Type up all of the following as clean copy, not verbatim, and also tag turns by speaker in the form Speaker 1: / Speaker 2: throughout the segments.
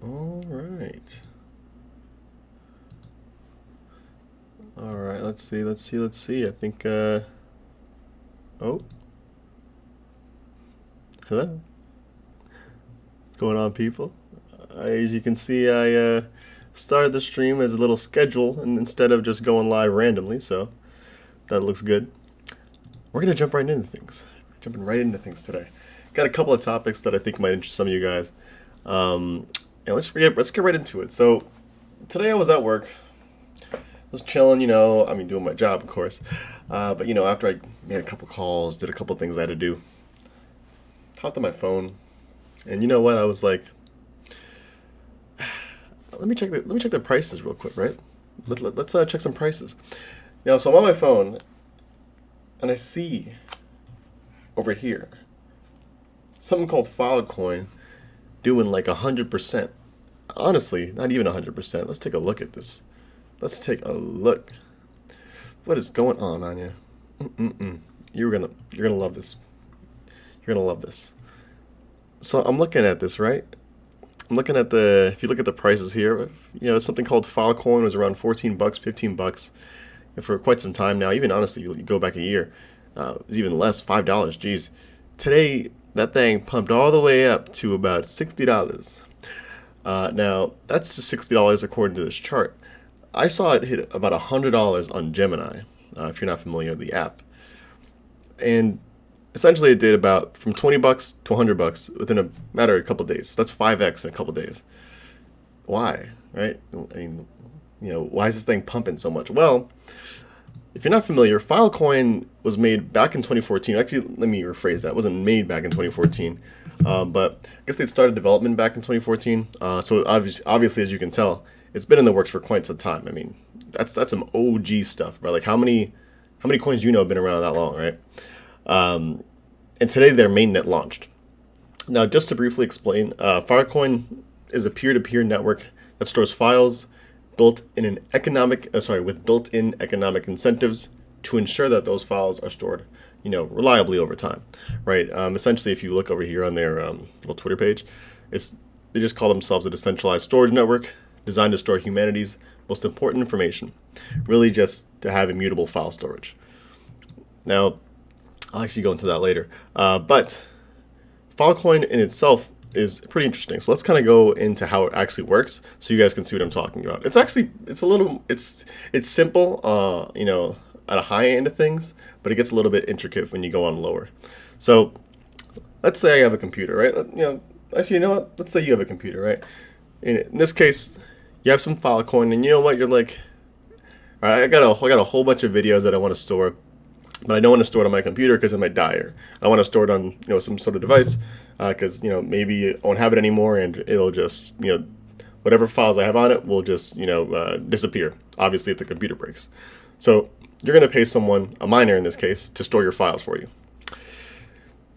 Speaker 1: All right. All right. Let's see. I think. Oh, hello. What's going on, people? As you can see, I started the stream as a little schedule, and instead of just going live randomly, so that looks good. We're gonna jump right into things. Jumping right into things today. Got a couple of topics that I think might interest some of you guys. And let's get right into it. So today I was at work. Was chilling, doing my job, of course. But after I made a couple calls, did a couple things I had to do, hopped on my phone, and you know what? I was like, let me check the prices real quick, right? Let's check some prices. So I'm on my phone, and I see over here something called FileCoin doing like 100%. Honestly, not even 100%. Let's take a look at this. Let's take a look. What is going on, Anya? You're gonna love this. You're gonna love this. So I'm looking at this, right? I'm looking at if you look at the prices here, something called Filecoin was around 14 bucks, 15 bucks for quite some time now. Even honestly, you go back a year, it was even less, $5. Geez, today that thing pumped all the way up to about $60. Now that's just $60 according to this chart. I saw it hit about $100 on Gemini, if you're not familiar with the app, and essentially it did about from 20 bucks to 100 bucks within a matter of a couple of days. That's 5x in a couple of days. Why, right? I mean, why is this thing pumping so much? Well, if you're not familiar, Filecoin was made back in 2014. Actually, let me rephrase that. It wasn't made back in 2014, but I guess they started development back in 2014. So obviously, as you can tell, it's been in the works for quite some time. I mean, that's some OG stuff, bro. Like how many coins have been around that long, right? And today their mainnet launched. Now, just to briefly explain, Filecoin is a peer-to-peer network that stores files built in with built-in economic incentives to ensure that those files are stored, reliably over time, right? Essentially, if you look over here on their little Twitter page, they just call themselves a decentralized storage network designed to store humanity's most important information, really just to have immutable file storage. Now, I'll actually go into that later, but Filecoin in itself is pretty interesting. So let's kind of go into how it actually works, so you guys can see what I'm talking about. It's simple, at a high end of things, but it gets a little bit intricate when you go on lower. So let's say I have a computer, right? Actually, you know what? Let's say you have a computer, right? In this case, you have some Filecoin, and you know what? You're like, all right, I got a whole bunch of videos that I want to store, but I don't want to store it on my computer because it might die, or I want to store it on some sort of device because maybe I won't have it anymore, and it'll just whatever files I have on it will just disappear. Obviously, if the computer breaks, so you're going to pay someone, a miner in this case, to store your files for you.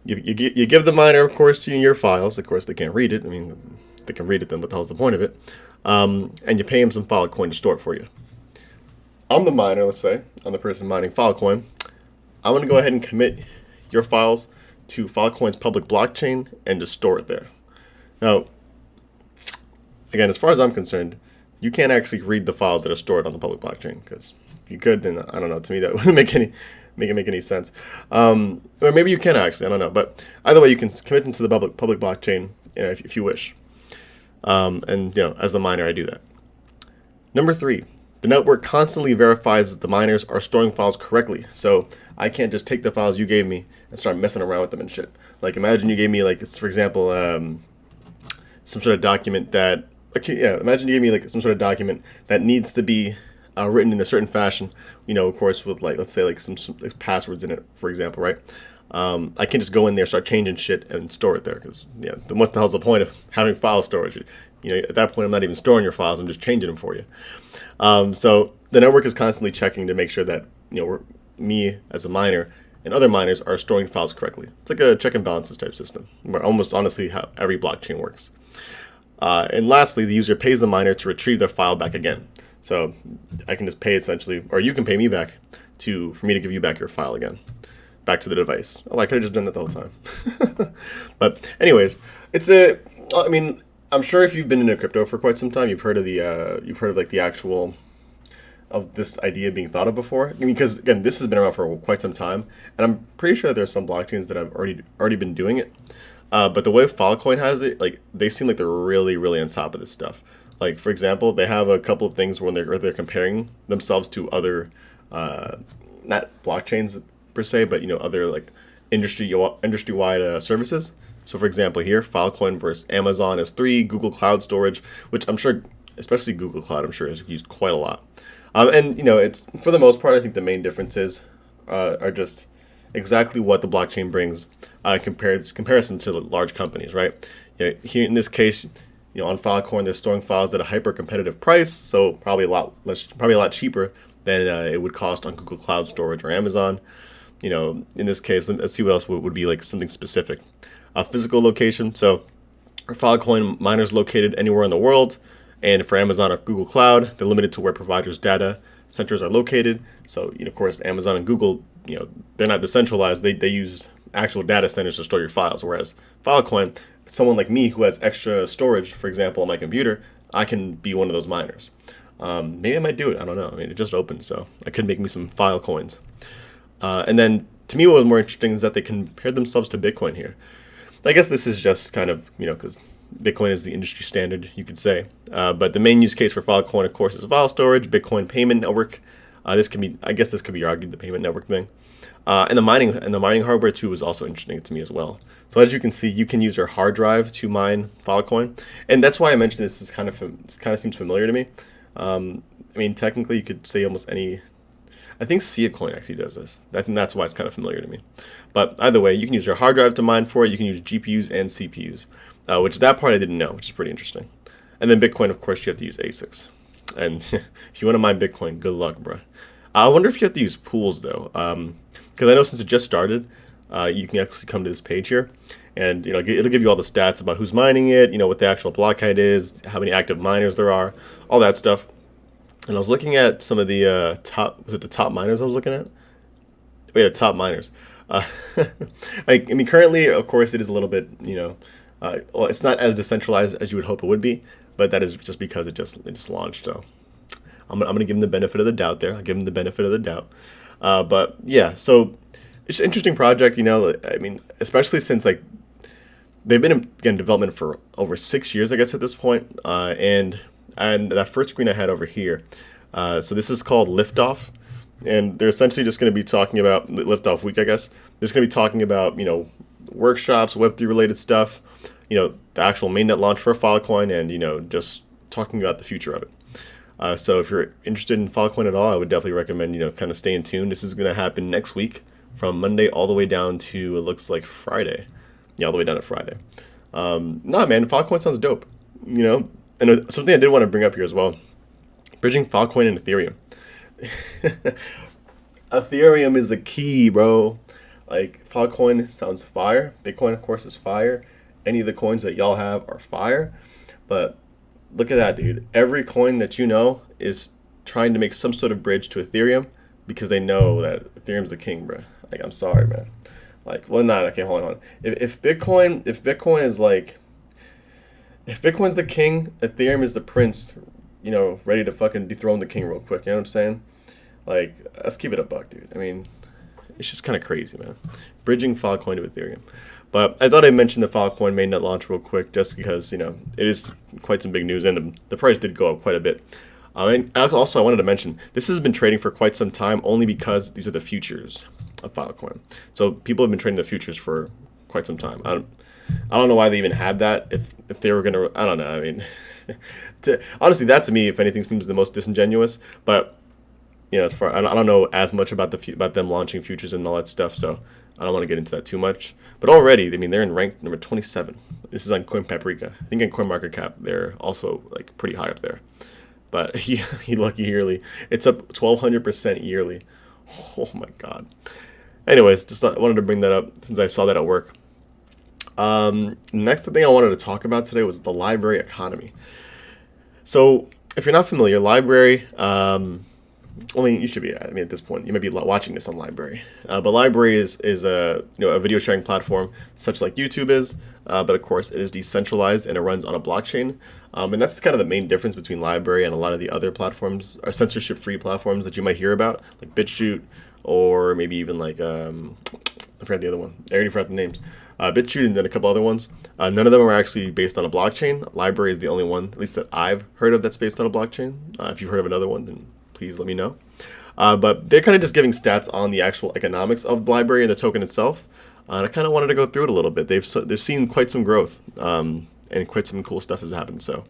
Speaker 1: You give the miner, of course, your files. Of course, they can't read it. I mean, they can read it, then what the hell's the point of it? And you pay him some Filecoin to store it for you. I'm the miner, let's say. I'm the person mining Filecoin. I'm going to go ahead and commit your files to Filecoin's public blockchain and just store it there. Now, again, as far as I'm concerned, you can't actually read the files that are stored on the public blockchain, because if you could, then I don't know. To me, that wouldn't make any sense. Or maybe you can actually. I don't know. But either way, you can commit them to the public blockchain, if you wish. And as the miner, I do that. Number 3, the network constantly verifies that the miners are storing files correctly. So I can't just take the files you gave me and start messing around with them and shit. Like, imagine you gave me, like, for example, some sort of document that, imagine you gave me, like, some sort of document that needs to be written in a certain fashion, of course, with, like, let's say, like, some like, passwords in it, for example, right? I can't just go in there, start changing shit, and store it there, because, what the hell's the point of having file storage? At that point, I'm not even storing your files, I'm just changing them for you. So the network is constantly checking to make sure that, me as a miner and other miners are storing files correctly. It's like a check and balances type system, where almost honestly how every blockchain works. And lastly, the user pays the miner to retrieve their file back again. So I can just pay essentially, or you can pay me back for me to give you back your file again, back to the device. Oh, I could have just done that the whole time. But anyways, I'm sure if you've been into crypto for quite some time, you've heard of like the actual of this idea being thought of before. I mean, because again, this has been around for quite some time, and I'm pretty sure there's some blockchains that have already been doing it. But the way FileCoin has it, like they seem like they're really on top of this stuff. Like for example, they have a couple of things when they're comparing themselves to other, not blockchains per se, but other like industry wide services. So for example, here Filecoin versus Amazon S3, Google Cloud Storage, which I'm sure, especially Google Cloud, I'm sure is used quite a lot. And it's for the most part, I think the main differences are just exactly what the blockchain brings comparison to large companies, right? Here in this case, on Filecoin, they're storing files at a hyper competitive price, so probably a lot cheaper than it would cost on Google Cloud Storage or Amazon. In this case, let's see what else would be like something specific. Physical location. So, for Filecoin, miners located anywhere in the world. And for Amazon or Google Cloud, they're limited to where providers' data centers are located. So, of course, Amazon and Google, they're not decentralized. They use actual data centers to store your files. Whereas Filecoin, someone like me who has extra storage, for example, on my computer, I can be one of those miners. Maybe I might do it. I don't know. I mean, it just opened, so I could make me some Filecoins. And then, to me, what was more interesting is that they compared themselves to Bitcoin here. I guess this is just kind of, because Bitcoin is the industry standard, you could say. But the main use case for Filecoin, of course, is file storage, Bitcoin payment network. This could be argued the payment network thing. And the mining hardware too was also interesting to me as well. So as you can see, you can use your hard drive to mine Filecoin, and that's why I mentioned this. This kind of seems familiar to me. I mean, technically, you could say almost any. I think Coin actually does this. I think that's why it's kind of familiar to me. But either way, you can use your hard drive to mine for it. You can use GPUs and CPUs, which that part I didn't know, which is pretty interesting. And then Bitcoin, of course, you have to use ASICs. And if you want to mine Bitcoin, good luck, bro. I wonder if you have to use pools, though. Because I know since it just started, you can actually come to this page here. And it'll give you all the stats about who's mining it, what the actual block height is, how many active miners there are, all that stuff. And I was looking at some of the the top miners I was looking at? Oh, yeah, top miners. Currently, of course, it is a little bit, well, it's not as decentralized as you would hope it would be, but that is just because it just launched. So I'm gonna give them the benefit of the doubt there. I'll give them the benefit of the doubt. But yeah, so it's an interesting project, especially since like they've been in development for over 6 years, I guess, at this point. And that first screen I had over here. So this is called Liftoff. And they're essentially just going to be talking about Liftoff Week, I guess. They're just going to be talking about, workshops, Web3 related stuff, the actual mainnet launch for Filecoin, and, just talking about the future of it. So if you're interested in Filecoin at all, I would definitely recommend, kind of staying tuned. This is going to happen next week from Monday all the way down to, it looks like Friday. Yeah, all the way down to Friday. Nah, man, Filecoin sounds dope, And something I did want to bring up here as well, bridging Filecoin and Ethereum. Ethereum is the key, bro. Like, Filecoin sounds fire. Bitcoin, of course, is fire. Any of the coins that y'all have are fire. But look at that, dude. Every coin that you know is trying to make some sort of bridge to Ethereum because they know that Ethereum's the king, bro. Like, I'm sorry, man. Like, well, not. Okay, hold on. If Bitcoin is like, if Bitcoin's the king, Ethereum is the prince, ready to fucking dethrone the king real quick. You know what I'm saying? Like, let's keep it a buck, dude. I mean, it's just kind of crazy, man. Bridging Filecoin to Ethereum. But I thought I'd mention the Filecoin mainnet launch real quick just because, it is quite some big news, and the price did go up quite a bit. And also, I wanted to mention, this has been trading for quite some time only because these are the futures of Filecoin. So people have been trading the futures for quite some time. I don't know why they even had that. If they were gonna, I don't know. I mean, honestly, that to me, if anything, seems the most disingenuous. But as far I don't know as much about about them launching futures and all that stuff. So I don't want to get into that too much. But already, they're in rank number 27. This is on Coin Paprika. I think in CoinMarketCap, they're also like pretty high up there. But he lucky yearly, it's up 1,200% yearly. Oh my god. Anyways, just wanted to bring that up since I saw that at work. Next thing I wanted to talk about today was the Lbry economy. So if you're not familiar, Lbry, I mean, you should be. I mean, at this point, you might be watching this on Lbry, but Lbry is a a video sharing platform, such like YouTube is. But of course, it is decentralized and it runs on a blockchain. And that's kind of the main difference between Lbry and a lot of the other platforms, or censorship-free platforms that you might hear about, like BitChute, or maybe even like I forgot the other one. I already forgot the names. BitChute and then a couple other ones. None of them are actually based on a blockchain. Lbry is the only one, at least that I've heard of, that's based on a blockchain. If you've heard of another one, then please let me know. But they're kind of just giving stats on the actual economics of Lbry and the token itself. And I kind of wanted to go through it a little bit. They've seen quite some growth, and quite some cool stuff has happened. So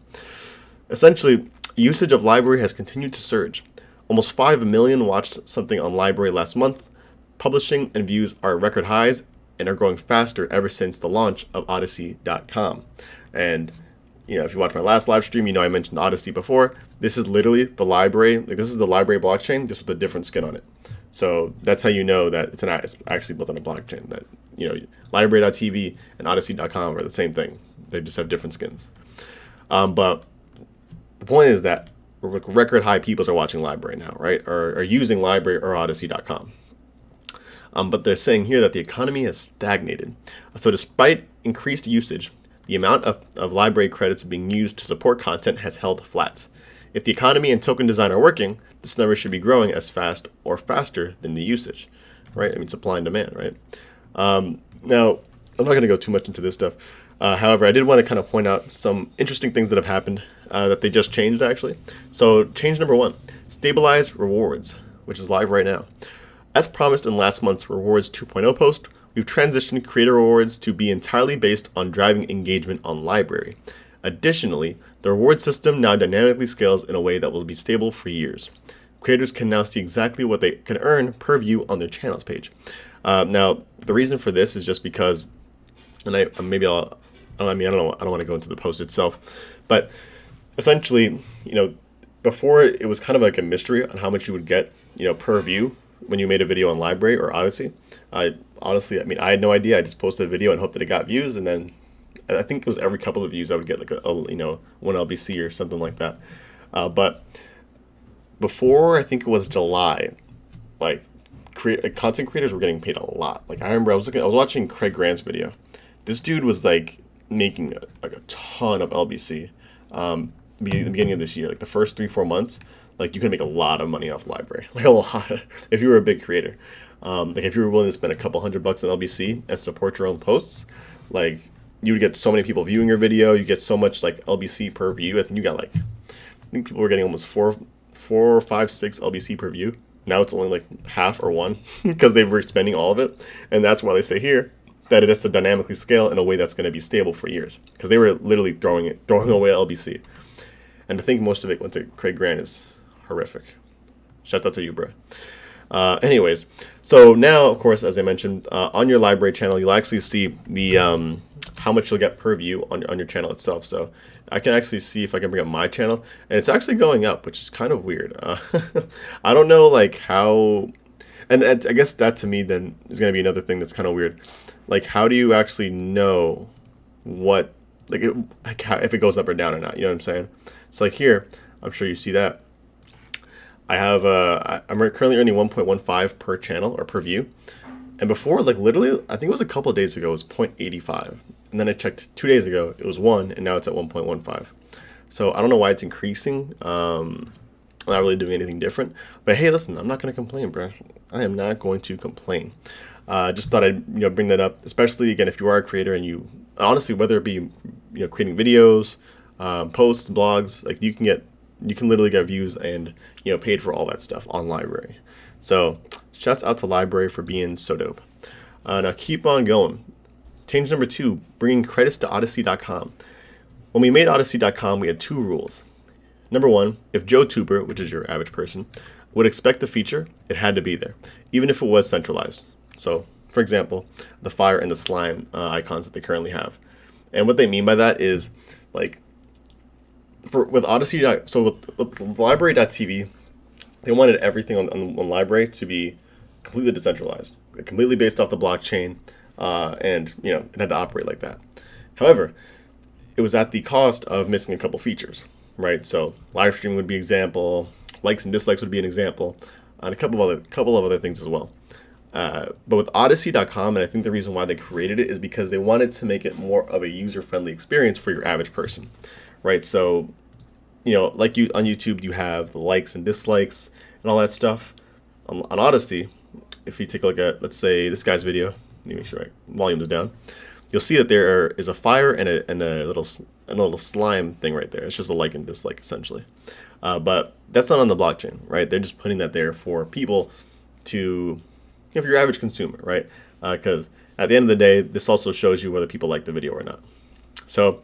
Speaker 1: essentially, usage of Lbry has continued to surge. Almost 5 million watched something on Lbry last month. Publishing and views are record highs and are growing faster ever since the launch of Odysee.com. And if you watched my last live stream, I mentioned Odysee before. This is literally the Lbry, this is the Lbry blockchain, just with a different skin on it. So that's how you know that it's actually built on a blockchain. That Lbry.tv and Odysee.com are the same thing. They just have different skins. But the point is that record high people are watching Lbry now, right? Or using Lbry or Odysee.com. But they're saying here that the economy has stagnated. So despite increased usage, the amount of Lbry credits being used to support content has held flat. If the economy and token design are working, this number should be growing as fast or faster than the usage, right? I mean, supply and demand, right? Now, I'm not going to go too much into this stuff. However, I did want to kind of point out some interesting things that have happened that they just changed, actually. So change number 1, stabilized rewards, which is live right now. As promised in last month's Rewards 2.0 post, we've transitioned creator rewards to be entirely based on driving engagement on Lbry. Additionally, the reward system now dynamically scales in a way that will be stable for years. Creators can now see exactly what they can earn per view on their channels page. Now, the reason for this is just because, and I don't want to go into the post itself, but essentially, before it was kind of like a mystery on how much you would get, per view when you made a video on Lbry or Odysee. I had no idea. I just posted a video and hoped that it got views, and then I think it was every couple of views I would get like a 1 LBC or something like that. But before, I think it was July, content creators were getting paid a lot. Like I remember I was watching Craig Grant's video. This dude was like making a ton of LBC. The beginning of this year, like the first 3-4 months. Like you can make a lot of money off Lbry, like a lot, if you were a big creator. Like if you were willing to spend a couple $100 on LBC and support your own posts, like you would get so many people viewing your video. You get so much like LBC per view. I think people were getting almost 4, 5, 6 LBC per view. Now it's only like half or 1 because they were spending all of it, and that's why they say here that it has to dynamically scale in a way that's going to be stable for years, because they were literally throwing away LBC, and to think most of it went to Craig Grant is horrific. Shout out to you, bro. Anyways, so now, of course, as I mentioned, on your Lbry channel, you'll actually see the how much you'll get per view on your channel itself. So I can actually see if I can bring up my channel, and it's actually going up, which is kind of weird. I don't know like how, and I guess that to me then is going to be another thing that's kind of weird. Like, how do you actually know what, if it goes up or down or not? You know what I'm saying? So like here, I'm sure you see that. I have I'm currently earning 1.15 per channel or per view, and before, like literally, I think it was a couple of days ago, it was 0.85, and then I checked 2 days ago, it was 1, and now it's at 1.15. So I don't know why it's increasing. I'm not really doing anything different, but hey, listen, I'm not gonna complain, bro. I am not going to complain. Just thought I'd bring that up, especially again if you are a creator and you honestly, whether it be creating videos, posts, blogs, like you can literally get views and paid for all that stuff on Lbry. So shouts out to Lbry for being so dope. Now keep on going. Change number 2, bringing credits to Odysee.com. When we made Odysee.com, we had 2 rules. Number 1, if Joe Tuber, which is your average person, would expect the feature, it had to be there, even if it was centralized. So, for example, the fire and the slime icons that they currently have. And what they mean by that is, like, with Odysee, so with Lbry.tv, they wanted everything on Lbry to be completely decentralized, completely based off the blockchain, and it had to operate like that. However, it was at the cost of missing a couple features, right? So live stream would be example, Likes and dislikes would be an example, and a couple of other things as well. But with Odysee.com, and I think the reason why they created it is because they wanted to make it more of a user-friendly experience for your average person, right? So, like you on YouTube, you have the likes and dislikes and all that stuff. On Odysee, if you take a look at, let's say, this guy's video, let me make sure my volume is down. You'll see that there is a fire and a little slime thing right there. It's just a like and dislike essentially, but that's not on the blockchain, right? They're just putting that there for people to, for your average consumer, right? Because at the end of the day, this also shows you whether people like the video or not. So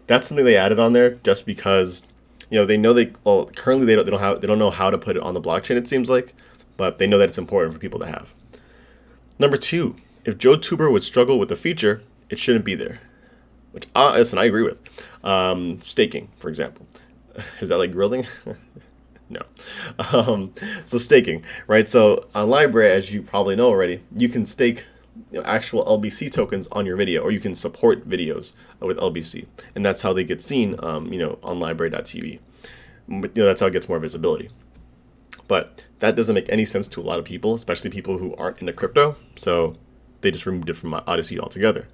Speaker 1: that's something they added on there just because they know currently they don't know how to put it on the blockchain, it seems like, but they know that it's important for people to have. Number 2, if JoeTuber would struggle with the feature, it shouldn't be there. Which, listen, I agree with. Staking, for example. Is that like grilling? No. So staking, right? So on Lbry, as you probably know already, you can stake actual LBC tokens on your video, or you can support videos with LBC, and that's how they get seen, on Lbry.tv. That's how it gets more visibility. But that doesn't make any sense to a lot of people, especially people who aren't into crypto. So they just removed it from Odysee altogether.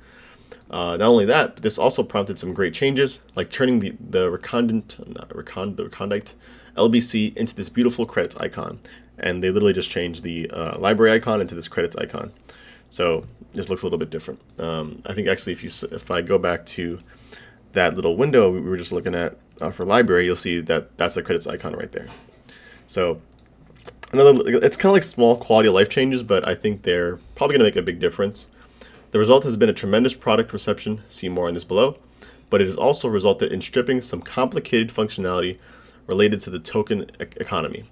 Speaker 1: Not only that, but this also prompted some great changes, like turning the recondite LBC into this beautiful credits icon. And they literally just changed the Lbry icon into this credits icon. So this looks a little bit different. I think actually if I go back to that little window we were just looking at for Lbry, you'll see that that's the credits icon right there. So it's kind of like small quality of life changes, but I think they're probably going to make a big difference. The result has been a tremendous product reception, see more on this below, but it has also resulted in stripping some complicated functionality related to the token economy.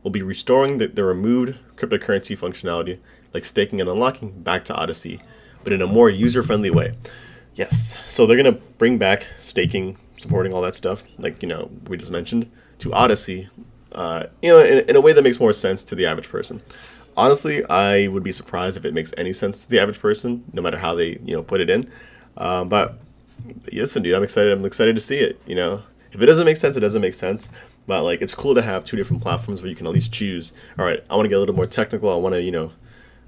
Speaker 1: We'll be restoring the removed cryptocurrency functionality, like staking and unlocking, back to Odysee, but in a more user-friendly way. Yes, so they're going to bring back staking, supporting all that stuff, like we just mentioned, to Odysee, in a way that makes more sense to the average person. Honestly, I would be surprised if it makes any sense to the average person, no matter how they put it in. But listen, dude, I'm excited. I'm excited to see it. If it doesn't make sense, it doesn't make sense. But it's cool to have 2 different platforms where you can at least choose. All right, I want to get a little more technical. I want to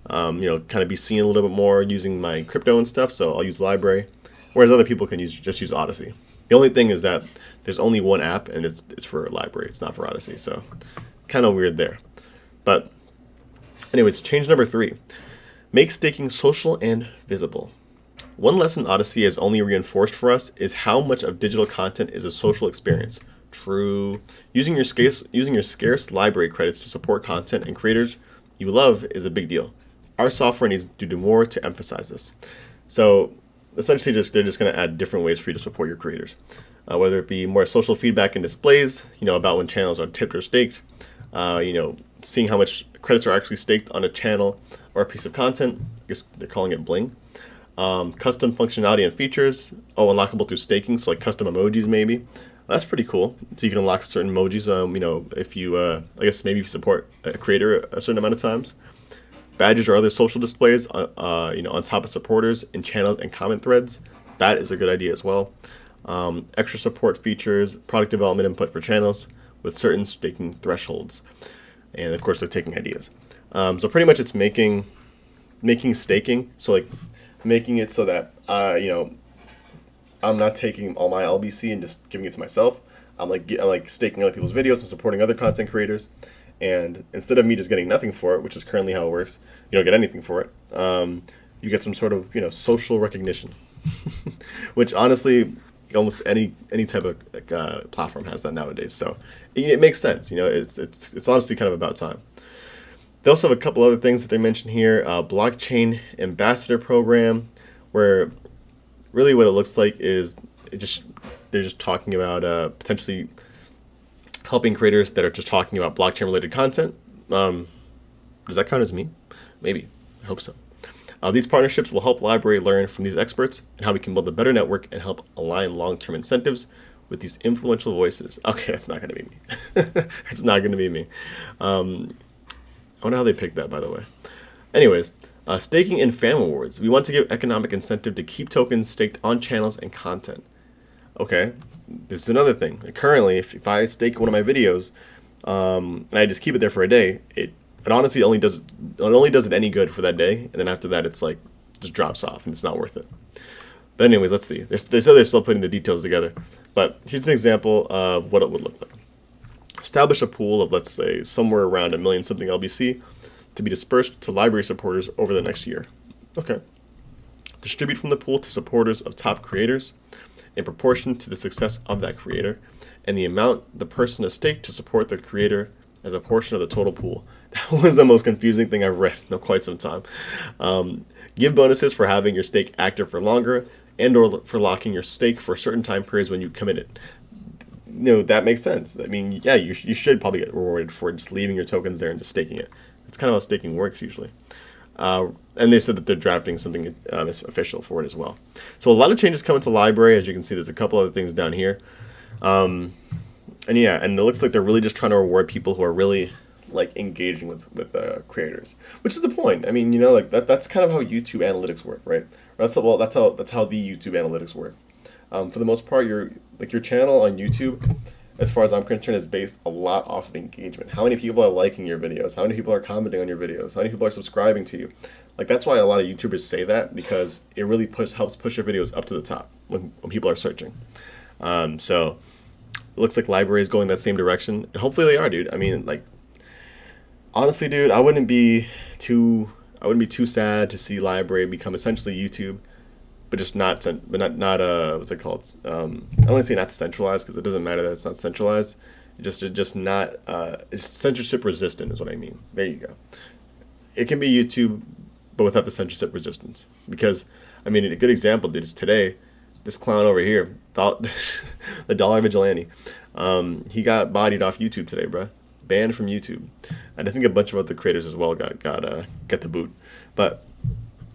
Speaker 1: kind of be seen a little bit more using my crypto and stuff. So I'll use Lbry, whereas other people can just use Odysee. The only thing is that there's only one app, and it's for Lbry. It's not for Odysee. So kind of weird there. But anyways, change number 3. Make staking social and visible. One lesson Odysee has only reinforced for us is how much of digital content is a social experience. True. Using your scarce Lbry credits to support content and creators you love is a big deal. Our software needs to do more to emphasize this. So essentially, they're just going to add different ways for you to support your creators, whether it be more social feedback and displays, about when channels are tipped or staked, seeing how much credits are actually staked on a channel or a piece of content. I guess they're calling it bling. Custom functionality and features. Unlockable through staking, so like custom emojis maybe. That's pretty cool. So you can unlock certain emojis. If you, I guess maybe if you support a creator a certain amount of times. Badges or other social displays, on top of supporters in channels and comment threads. That is a good idea as well. Extra support features, product development input for channels with certain staking thresholds. And of course, they're taking ideas. So pretty much it's making staking. So making it so that, I'm not taking all my LBC and just giving it to myself. I'm staking other people's videos. I'm supporting other content creators. And instead of me just getting nothing for it, which is currently how it works, you don't get anything for it. You get some sort of, social recognition, which honestly, almost any type of platform has that nowadays. So it makes sense. It's honestly kind of about time. They also have a couple other things that they mention here. Blockchain ambassador program, where really what it looks like is they're just talking about potentially helping creators that are just talking about blockchain related content. Does that count as me? Maybe. I hope so. These partnerships will help Lbry learn from these experts and how we can build a better network and help align long-term incentives with these influential voices. Okay, that's not going to be me. It's not going to be me. I wonder how they picked that, by the way. Anyways, staking and fan rewards. We want to give economic incentive to keep tokens staked on channels and content. Okay, this is another thing. Currently, if I stake one of my videos, and I just keep it there for a day, it honestly only does it any good for that day, and then after that it's like just drops off and it's not worth it. But anyways, let's see. They said they're still putting the details together, but here's an example of what it would look like. Establish a pool of, let's say, somewhere around 1 million something LBC to be dispersed to library supporters over the next year. Okay. Distribute from the pool to supporters of top creators in proportion to the success of that creator and the amount the person has staked to support the creator as a portion of the total pool. That was the most confusing thing I've read in quite some time. Give bonuses for having your stake active for longer and or for locking your stake for certain time periods when you commit it. That makes sense. I mean, yeah, you should probably get rewarded for just leaving your tokens there and just staking it. That's kind of how staking works usually. And they said that they're drafting something official for it as well. So a lot of changes coming to Lbry. As you can see, there's a couple other things down here. And it looks like they're really just trying to reward people who are really like engaging with creators, which is the point. I mean, like that's kind of how YouTube analytics work, right? That's how the YouTube analytics work. For the most part, your channel on YouTube, as far as I'm concerned, is based a lot off of engagement. How many people are liking your videos? How many people are commenting on your videos? How many people are subscribing to you? Like, that's why a lot of YouTubers say that, because it really helps push your videos up to the top when people are searching. So it looks like Lbry is going that same direction, and hopefully they are, dude. I mean, like, honestly, dude, I wouldn't be too sad to see Lbry become essentially YouTube, but just not what's it called? I don't want to say not centralized, because it doesn't matter that it's not centralized. It's censorship resistant is what I mean. There you go. It can be YouTube, but without the censorship resistance. Because, I mean, a good example, dude, is today, this clown over here, the Dollar Vigilante, he got bodied off YouTube today, bruh. Banned from YouTube. And I think a bunch of other creators as well got the boot. But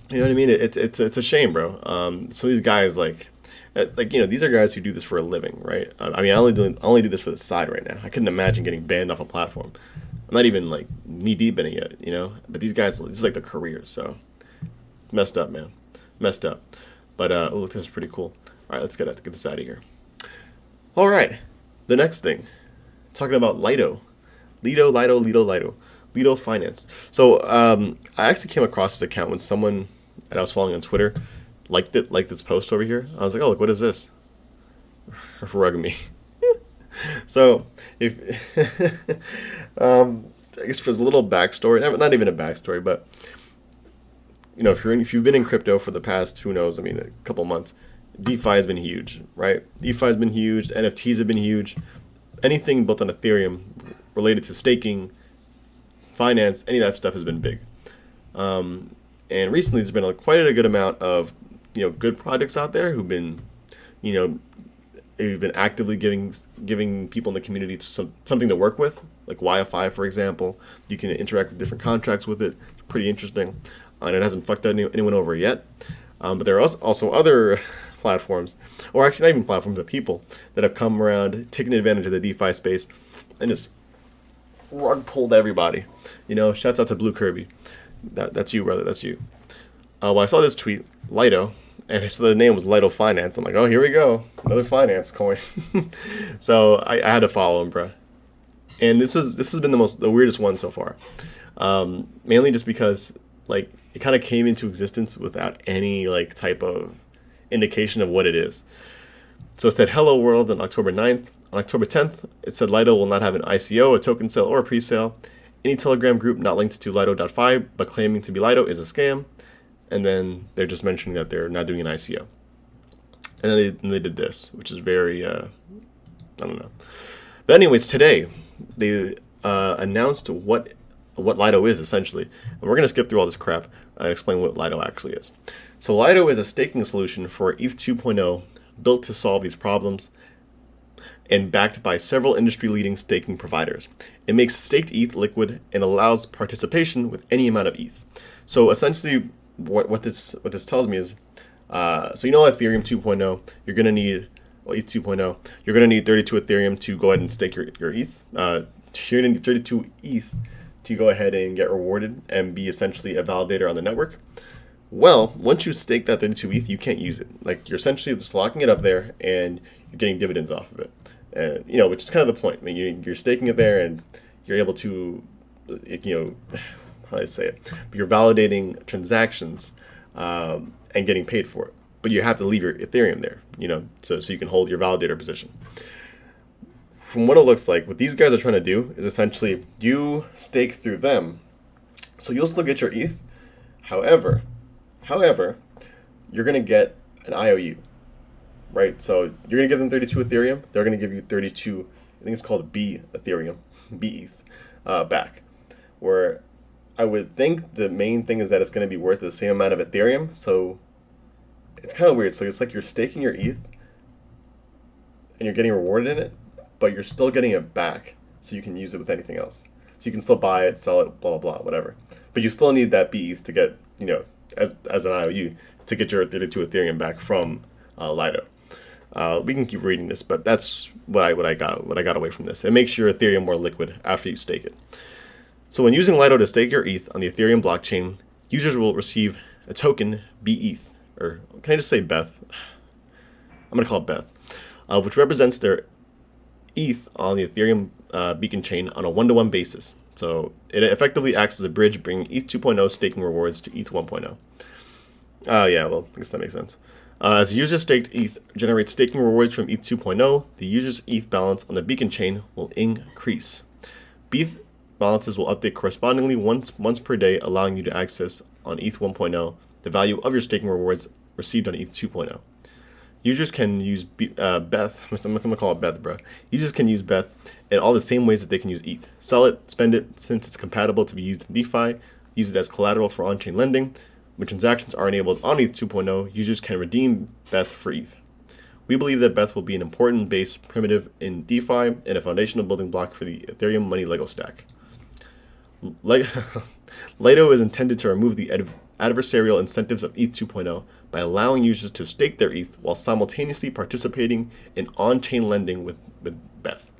Speaker 1: you know what I mean? It's a shame, bro. Some of these guys, these are guys who do this for a living, right? I mean, I only do this for the side right now. I couldn't imagine getting banned off a platform. I'm not even like knee deep in it yet, But these guys, this is like their career, so messed up, man, messed up. But look, this is pretty cool. All right, let's get this out of here. All right, the next thing, talking about Lido FInance. So I actually came across this account when someone that I was following on Twitter liked this post over here. I was like, oh, look, what is this? Rug me. So if I guess there's a little backstory, not even a backstory, but if you've been in crypto for the past, who knows, I mean, a couple months, DeFi has been huge, right? DeFi has been huge. NFTs have been huge. Anything built on Ethereum related to staking, finance, any of that stuff has been big. And recently there's been quite a good amount of good projects out there who've been they've been actively giving people in the community something to work with, like YFI, for example. You can interact with different contracts with it. It's pretty interesting, and it hasn't fucked anyone over yet. But there are also other platforms, or actually not even platforms, but people that have come around, taken advantage of the DeFi space, and just rug pulled everybody. Shouts out to Blue Kirby. That's you, brother. That's you. Well, I saw this tweet, Lido, and so the name was Lido FInance. I'm like, oh, here we go, another finance coin. So I had to follow him, bro. And this has been the weirdest one so far. Mainly just because it kind of came into existence without any type of indication of what it is. So it said hello world on October 9th. On October 10th, it said Lido will not have an ICO, a token sale, or a pre-sale. Any Telegram group not linked to lido.fi but claiming to be Lido is a scam. And then they're just mentioning that they're not doing an ICO. And then they did this, which is very, I don't know. But anyways, today they announced what Lido is, essentially. And we're going to skip through all this crap and explain what Lido actually is. So Lido is a staking solution for ETH 2.0 built to solve these problems and backed by several industry-leading staking providers. It makes staked ETH liquid and allows participation with any amount of ETH. So essentially, what this tells me is, so Ethereum 2.0, you're going to need, ETH 2.0, you're going to need 32 Ethereum to go ahead and stake your ETH. You're going to need 32 ETH to go ahead and get rewarded and be essentially a validator on the network. Well, once you stake that 32 ETH, you can't use it. You're essentially just locking it up there and you're getting dividends off of it. which is kind of the point. I mean, you're staking it there, and you're able to, how do I say it? But you're validating transactions and getting paid for it. But you have to leave your Ethereum there, so you can hold your validator position. From what it looks like, what these guys are trying to do is essentially you stake through them, so you'll still get your ETH. However, you're going to get an IOU, right? So you're going to give them 32 Ethereum. They're going to give you 32, I think it's called B Ethereum, B ETH back. Where I would think the main thing is that it's going to be worth the same amount of Ethereum. So it's kind of weird. So it's like you're staking your ETH and you're getting rewarded in it, but you're still getting it back so you can use it with anything else. So you can still buy it, sell it, blah, blah, blah, whatever. But you still need that B ETH to get, as an IOU, to get your 32 Ethereum back from Lido. We can keep reading this, but that's what I got away from this. It makes your Ethereum more liquid after you stake it. So when using Lido to stake your ETH on the Ethereum blockchain, users will receive a token B ETH, or can I just say Beth? I'm going to call it Beth, which represents their ETH on the Ethereum beacon chain on a one-to-one basis. So it effectively acts as a bridge, bringing ETH 2.0 staking rewards to ETH 1.0. Yeah, well, I guess that makes sense. As a user staked ETH generates staking rewards from ETH 2.0, the user's ETH balance on the beacon chain will increase. ETH balances will update correspondingly once per day, allowing you to access on ETH 1.0 the value of your staking rewards received on ETH 2.0. Users can use Beth. I'm going to call it Beth, bro. Users can use Beth in all the same ways that they can use ETH. Sell it, spend it, since it's compatible to be used in DeFi. Use it as collateral for on-chain lending. When transactions are enabled on ETH 2.0, users can redeem Beth for ETH. We believe that Beth will be an important base primitive in DeFi and a foundational building block for the Ethereum money Lego stack. Lido is intended to remove the adversarial incentives of ETH 2.0 by allowing users to stake their ETH while simultaneously participating in on-chain lending with Beth,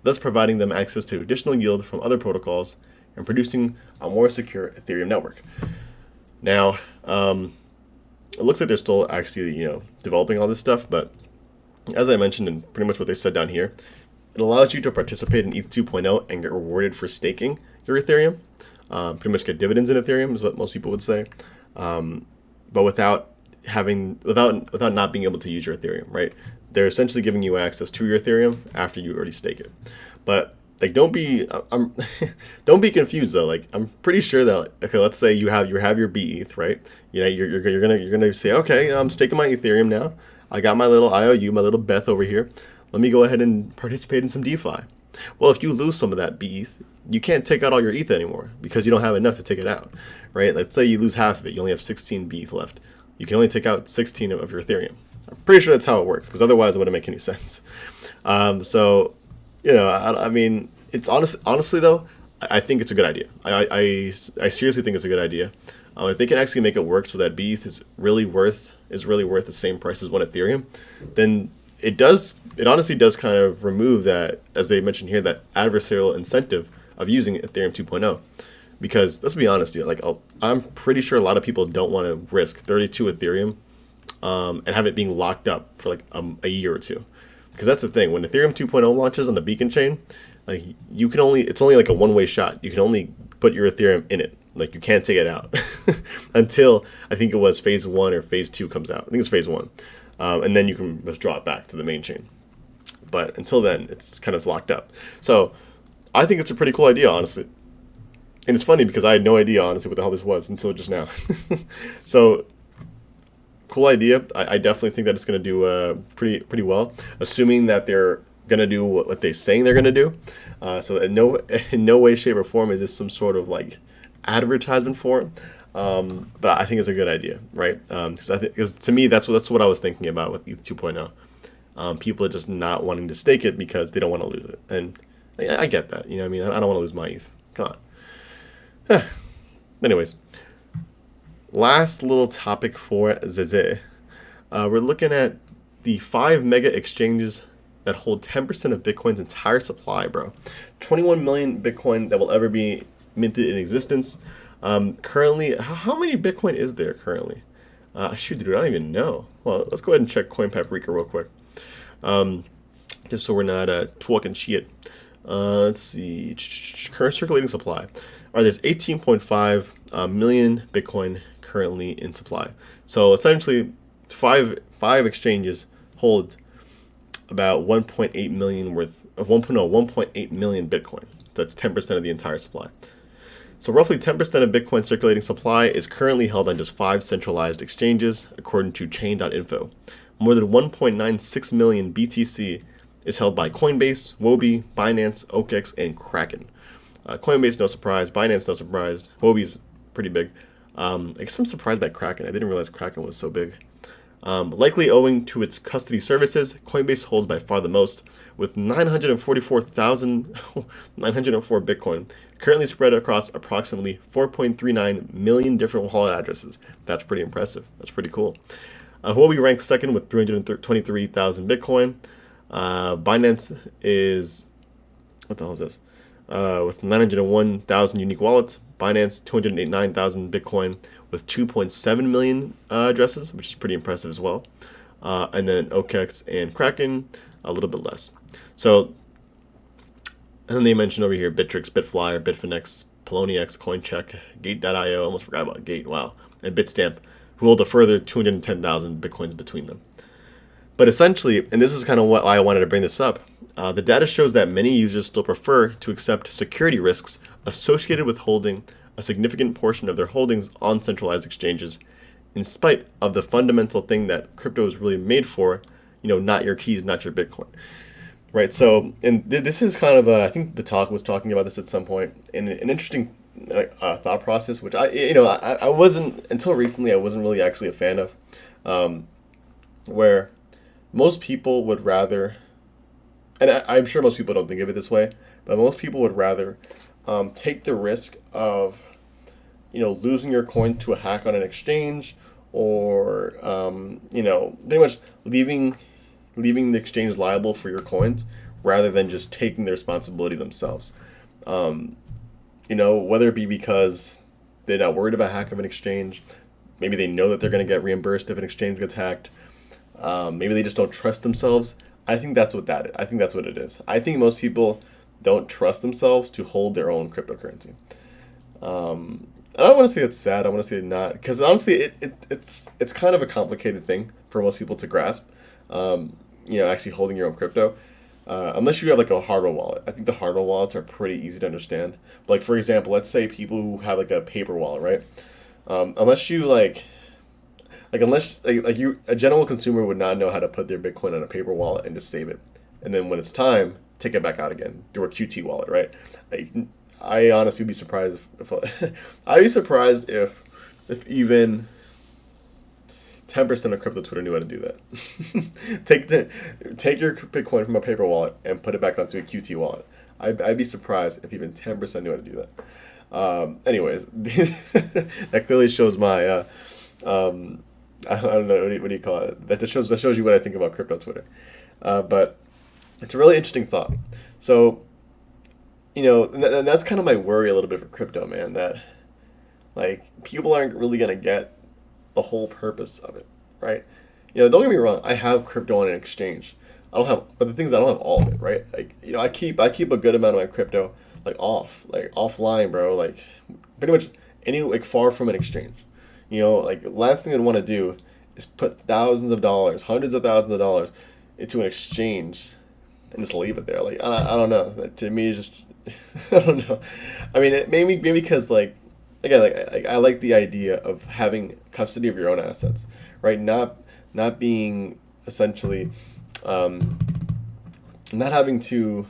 Speaker 1: thus providing them access to additional yield from other protocols and producing a more secure Ethereum network. Now, it looks like they're still actually, developing all this stuff, but as I mentioned in pretty much what they said down here, it allows you to participate in ETH 2.0 and get rewarded for staking your Ethereum. Pretty much get dividends in Ethereum is what most people would say, but without not being able to use your Ethereum, right? They're essentially giving you access to your Ethereum after you already stake it. But don't be don't be confused though. I'm pretty sure that, okay, let's say you have your B ETH, right? You're gonna say, okay, I'm staking my Ethereum now. I got my little IOU, my little Beth over here. Let me go ahead and participate in some DeFi. Well, if you lose some of that B ETH, you can't take out all your ETH anymore because you don't have enough to take it out, right? Let's say you lose half of it. You only have 16 B ETH left. You can only take out 16 of your Ethereum. I'm pretty sure that's how it works because otherwise it wouldn't make any sense. So, I mean, it's honestly though, I think it's a good idea. I seriously think it's a good idea. If they can actually make it work so that B ETH is really worth the same price as one Ethereum, then it honestly does kind of remove that, as they mentioned here, that adversarial incentive of using Ethereum 2.0. Because let's be honest, I'm pretty sure a lot of people don't want to risk 32 Ethereum and have it being locked up for a year or two. Because that's the thing, when Ethereum 2.0 launches on the beacon chain, it's only a one-way shot. You can only put your Ethereum in it. You can't take it out until I think it was phase 1 or phase 2 comes out. I think it's phase 1. And then you can withdraw it back to the main chain. But until then, it's kind of locked up. So I think it's a pretty cool idea, honestly. And it's funny because I had no idea, honestly, what the hell this was until just now. So, cool idea. I definitely think that it's going to do pretty well, assuming that they're going to do what they're saying they're going to do. So in no way, shape, or form is this some sort of advertisement for it. But I think it's a good idea, right? Because to me, that's what I was thinking about with ETH 2.0. People are just not wanting to stake it because they don't want to lose it, and I get that. I don't want to lose my ETH. Come on. Anyways, last little topic for Zeze. We're looking at the 5 mega exchanges that hold 10% of Bitcoin's entire supply, bro. 21 million Bitcoin that will ever be minted in existence. Currently, how many Bitcoin is there currently? Shoot, dude, I don't even know. Well, let's go ahead and check Coin Paprika real quick. just so we're not talking shit. Let's see. Current circulating supply. All right, there's 18.5 million Bitcoin currently in supply. So essentially, five exchanges hold about 1.8 million worth of 1.8 million Bitcoin. That's 10% of the entire supply. So roughly 10% of Bitcoin circulating supply is currently held on just 5 centralized exchanges, according to chain.info. More than 1.96 million BTC is held by Coinbase, Wobi, Binance, OKX, and Kraken. Coinbase, no surprise. Binance, no surprise. Wobi's pretty big. I guess I'm surprised by Kraken. I didn't realize Kraken was so big. Likely owing to its custody services, Coinbase holds by far the most, with 904 Bitcoin, currently spread across approximately 4.39 million different wallet addresses. That's pretty impressive. That's pretty cool. Huobi ranks second with 323,000 Bitcoin. Binance is, what the hell is this? With 901,000 unique wallets. Binance, 289,000 Bitcoin with 2.7 million addresses, which is pretty impressive as well. And then OKX and Kraken, a little bit less. So, and then they mentioned over here Bittrex, Bitflyer, Bitfinex, Poloniex, Coincheck, Gate.io, almost forgot about Gate, wow, and Bitstamp, who hold a further 210,000 Bitcoins between them. But essentially, and this is kind of why I wanted to bring this up, the data shows that many users still prefer to accept security risks associated with holding a significant portion of their holdings on centralized exchanges, in spite of the fundamental thing that crypto is really made for, not your keys, not your Bitcoin. Right, so, and this is kind of, I think the talk was talking about this at some point, and an interesting thought process, which I wasn't, until recently, I wasn't really actually a fan of, where most people would rather, and I'm sure most people don't think of it this way, but most people would rather take the risk of, losing your coin to a hack on an exchange, or, pretty much leaving the exchange liable for your coins rather than just taking the responsibility themselves. Whether it be because they're not worried about hack of an exchange, maybe they know that they're going to get reimbursed if an exchange gets hacked. Maybe they just don't trust themselves. I think that's what that is. I think that's what it is. I think most people don't trust themselves to hold their own cryptocurrency. I don't want to say it's sad. I want to say not, because honestly, it's kind of a complicated thing for most people to grasp. Actually holding your own crypto, unless you have like a hardware wallet. I think the hardware wallets are pretty easy to understand. But like, for example, let's say people who have like a paper wallet, right? Unless you unless you, a general consumer would not know how to put their Bitcoin on a paper wallet and just save it, and then when it's time, take it back out again through a QT wallet, right? I honestly would be surprised if I'd be surprised if even 10% of crypto Twitter knew how to do that. Take your Bitcoin from a paper wallet and put it back onto a QT wallet. I'd be surprised if even 10% knew how to do that. Anyways, that clearly shows my I don't know, what do you call it? That shows you what I think about crypto Twitter. But it's a really interesting thought. So, and that's kind of my worry a little bit for crypto, man. That people aren't really gonna get the whole purpose of it, right? Don't get me wrong. I have crypto on an exchange. But the thing is, I don't have all of it, right? I keep a good amount of my crypto offline, bro. Pretty much far from an exchange. Last thing I'd want to do is put thousands of dollars, hundreds of thousands of dollars into an exchange and just leave it there. I don't know. That to me is just, I don't know. I mean, it maybe because again, I like the idea of having custody of your own assets, right? Not being essentially, not having to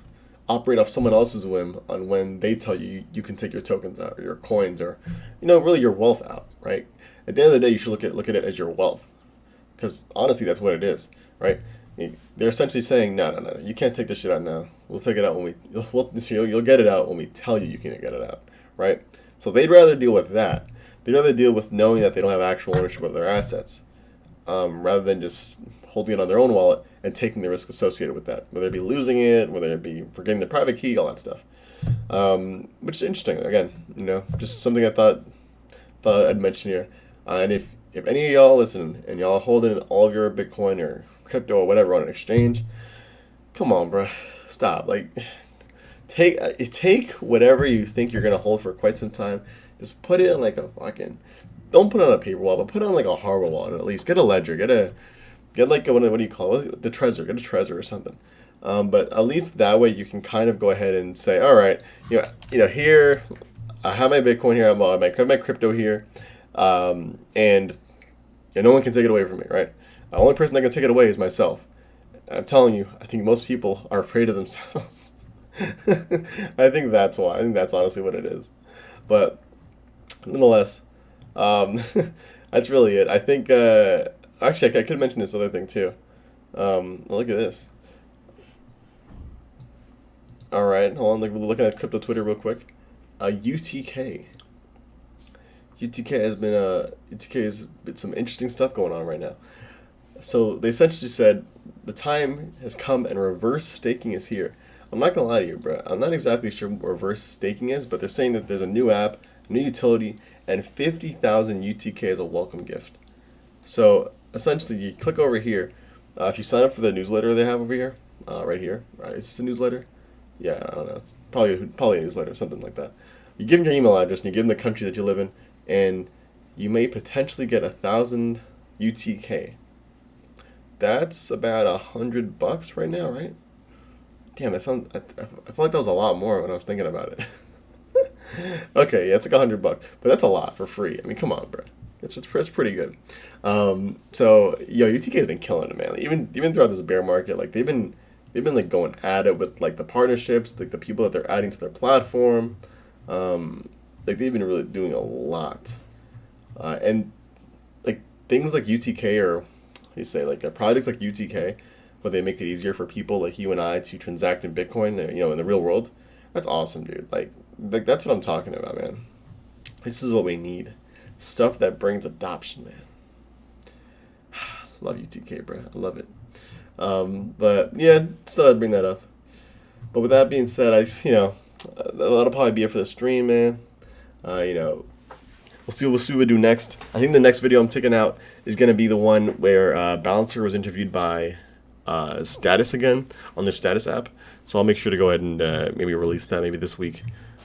Speaker 1: operate off someone else's whim on when they tell you can take your tokens out or your coins or, really your wealth out, right? At the end of the day, you should look at it as your wealth, because honestly, that's what it is, right? They're essentially saying, no, you can't take this shit out now. We'll take it out when you'll get it out when we tell you can get it out, right? So they'd rather deal with that. They'd rather deal with knowing that they don't have actual ownership of their assets, rather than just holding it on their own wallet and taking the risk associated with that, whether it be losing it, whether it be forgetting the private key, all that stuff. Which is interesting. Again, just something I thought I'd mention here. And if any of y'all listening and y'all holding all of your Bitcoin or crypto or whatever on an exchange, Come on, bro. Stop. Like, take whatever you think you're gonna hold for quite some time. Just put it in like a fucking. Don't put it on a paper wallet, but put it on like a hardware wallet at least. Get a ledger. Get like a, what do you call it? The Trezor. Get a Trezor or something. But at least that way you can kind of go ahead and say, all right, here I have my Bitcoin here, I have my crypto here, and no one can take it away from me, right? The only person that can take it away is myself. And I'm telling you, I think most people are afraid of themselves. I think that's why. I think that's honestly what it is. But nonetheless, um, that's really it. I think, actually, I could mention this other thing too. Look at this. All right, hold on. Like, we're looking at crypto Twitter real quick. UTK. UTK has been some interesting stuff going on right now. So they essentially said the time has come and reverse staking is here. I'm not gonna lie to you, bro. I'm not exactly sure what reverse staking is, but they're saying that there's a new app, new utility, and 50,000 UTK as a welcome gift. So essentially, you click over here. If you sign up for the newsletter they have over here, right here, right? Is this a newsletter? Yeah, I don't know. It's probably a newsletter, something like that. You give them your email address and you give them the country that you live in, and you may potentially get 1,000 UTK. That's about $100 right now, right? Damn, that sounds. I feel like that was a lot more when I was thinking about it. Okay, yeah, it's like $100, but that's a lot for free. I mean, come on, bro. It's pretty good. So UTK has been killing it, man. Like, even throughout this bear market, like they've been like going at it with like the partnerships, like the people that they're adding to their platform. Like they've been really doing a lot, and like things like UTK or you say like projects like UTK, where they make it easier for people like you and I to transact in Bitcoin, in the real world. That's awesome, dude. Like that's what I'm talking about, man. This is what we need. Stuff that brings adoption, man. Love UTK, bro. I love it. But yeah, just thought I'd bring that up. But with that being said, that'll probably be it for the stream, man. We'll see what we do next. I think the next video I'm taking out is gonna be the one where Balancer was interviewed by Status again on their Status app. So I'll make sure to go ahead and maybe release that maybe this week.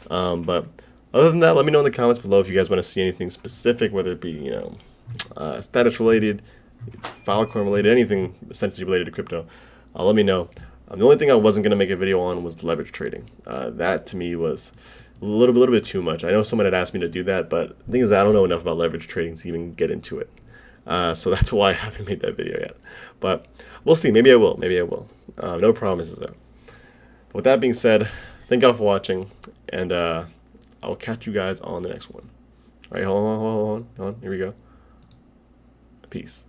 Speaker 1: But other than that, let me know in the comments below if you guys want to see anything specific, whether it be status related, Filecoin related, anything essentially related to crypto. Let me know. The only thing I wasn't gonna make a video on was leverage trading. That to me was a little bit too much. I know someone had asked me to do that, but the thing is I don't know enough about leverage trading to even get into it. So that's why I haven't made that video yet. But we'll see. Maybe I will. No promises though. With that being said, thank y'all for watching, and I'll catch you guys on the next one. All right, hold on. Here we go. Peace.